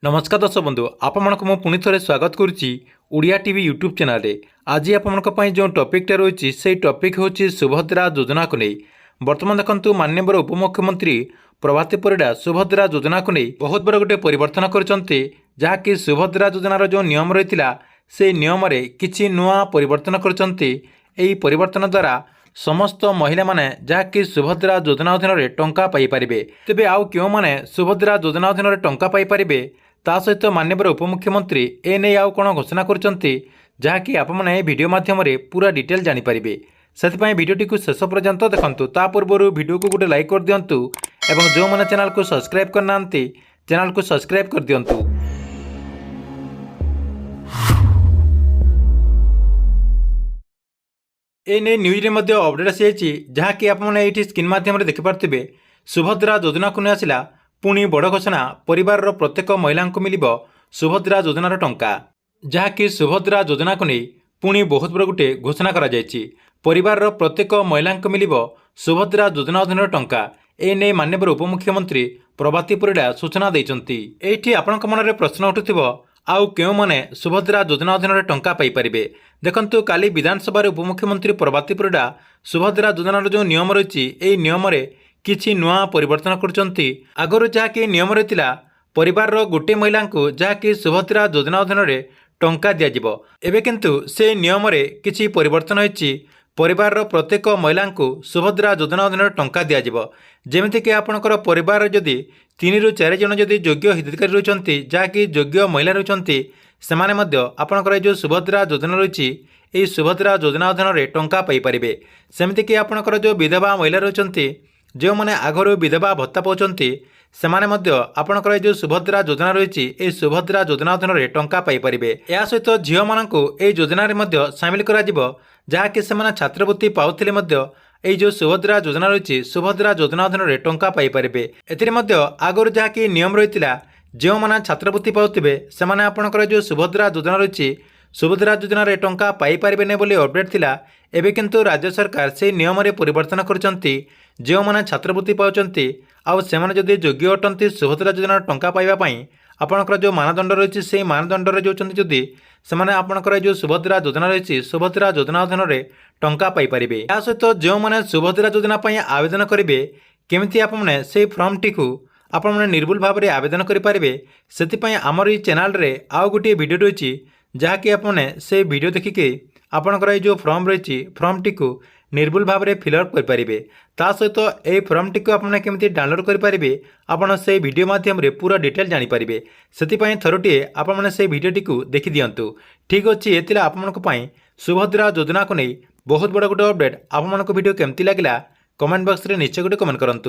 नमस्कार दर्शक बंधु आपको मु पुणी थे स्वागत करुच्ची उड़िया टीवी यूट्यूब चैनल रे। आज आपण जो टॉपिकटा रही से टॉपिक हूँ सुभद्रा योजना को नहीं। बर्तमान देखो माननीय उपमुख्यमंत्री प्रभाती परिड़ा सुभद्रा योजना को नहीं बहुत बड़ा गोटे परिवर्तन करते जहाँकि सुभद्रा योजनार जो नियम रही से नियम किसी नुआ परिवर्तन करते। परिवर्तन द्वारा समस्त महिला माने जहाँकि सुभद्रा योजना अधीन टंका पाइपारे। तेबे आउ क्यों माने सुभद्रा योजना अधीन टंका पाइपारे ता सहित माननीय उपमुख्यमंत्री एने आउ कौन घोषणा करछंती जहाँकि आपने वीडियो माध्यम पूरा डिटेल जानीपारे। से भिडटी को शेष पर्यंत देखंतु। ता पूर्व वीडियो को गोटे लाइक कर दिंतु एवं जो मैंने चैनल को सब्सक्राइब करना चैनल को सब्सक्राइब कर दिंतु। एने न्यूज रे मध्य अपडेट आसी जहाँकि आपने ये स्क्रीन माध्यम देखिपारे सुभद्रा योजना को नहीं आसला पुणी बड़ घोषणा परिवार प्रत्येक महिला को मिल सुभद्रा योजनार टंका जहाँकि सुभद्रा योजना को नहीं पुणी बहुत बड़ गोटे घोषणा करा जायछि। परिवार प्रत्येक महिला को मिल सुभद्रा योजना अधीन टंका एने माननीय उपमुख्यमंत्री प्रभाती परिड़ा सूचना देइछंती। एठी आपनक मनरे प्रश्न उठुथिबो आउ केउ माने सुभद्रा योजना अधीन टंका पाइपारे। देखंतु काली विधानसभा उपमुख्यमंत्री प्रभाती परिड़ा सुभद्रा योजनार जो नियम रही नियम किछि नुआ परिवर्तन करछंती। आगरो जहाँकि नियम रही परिवार गोटे महिला को जहाँकि सुभद्रा योजना अधीन टंका दिज्व एवं किंतु से नियम किछि परिवर्तन होइछि। परिवार प्रत्येक महिला को सुभद्रा योजना अधीन टंका दिज्व जेमितिक आपणकर परिवार जदि 3 ରୁ 4 जन जदि योग्य हिताधिकारी रही जहाँकि योग्य महिला रही से आपणकर जो सुभद्रा योजना रही यही सुभद्रा योजना अधीन टंका पाइपारे। सेमतिक आपणकर जो विधवा महिला रही जो मैंने आगरू विधवा भत्ता पाँच से आपणकर जो सुभद्रा योजना रही सुभद्रा योजना अधीन टंका पाइपारे। या सहित झील मानक योजन सामिल कर जहाँकि से छात्रवृत्ति पाउथिले यही जो सुभद्रा योजना रही सुभद्रा योजना अधीन टंका पाइपारे। आगरू जहाँकि नियम रही जो मैंने छात्रवृत्ति पाउथिबे से आपणकर जो सुभद्रा योजना रही सुभद्रा योजन टंका पाइपारे बोली अपडेट थिला। एबे किंतु राज्य सरकार से नियम परिवर्तन करछंती जो मैंने छात्रवृत्ति पाउचंती आउ सेमाने जदि योग्य अटंती सुभद्रा योजन टंका पाइबा पई आपणकर जो मानदंड रही से मानदंड रे जोचंती जदि सेमाने आपणकर जो सुभद्रा योजना रही सुभद्रा योजना अधीन टंका पाइपारे। या सहित जो मैंने सुभद्रा योजना पई आवेदन करेंगे केमिति आपने से फॉर्म टी को आपने निर्भुल भाव में आवेदन करेंगे से आमर ये चैनल रे आउ गोटे वीडियो रही जहाँकि आपने से वीडियो देखिके आपणकर जो फॉर्म रही फॉर्म टी को निर्भुल भाव में फिलअप करेंगे। ता सहित यही फॉर्म टी को आपने केमिति डाउनलोड करेंगे आपड़ से वीडियो माध्यम पूरा डिटेल जानीपारे। से थरटीए आपने से वीडियोटी को देखी दिंतु। ठीक अच्छे ये आपंपाई सुभद्रा योजना को नहीं बहुत बड़ा गोटे अपडेट। आप वीडियो केमती लगे कमेंट बॉक्स में निश्चय गोटे कमेंट करूँ।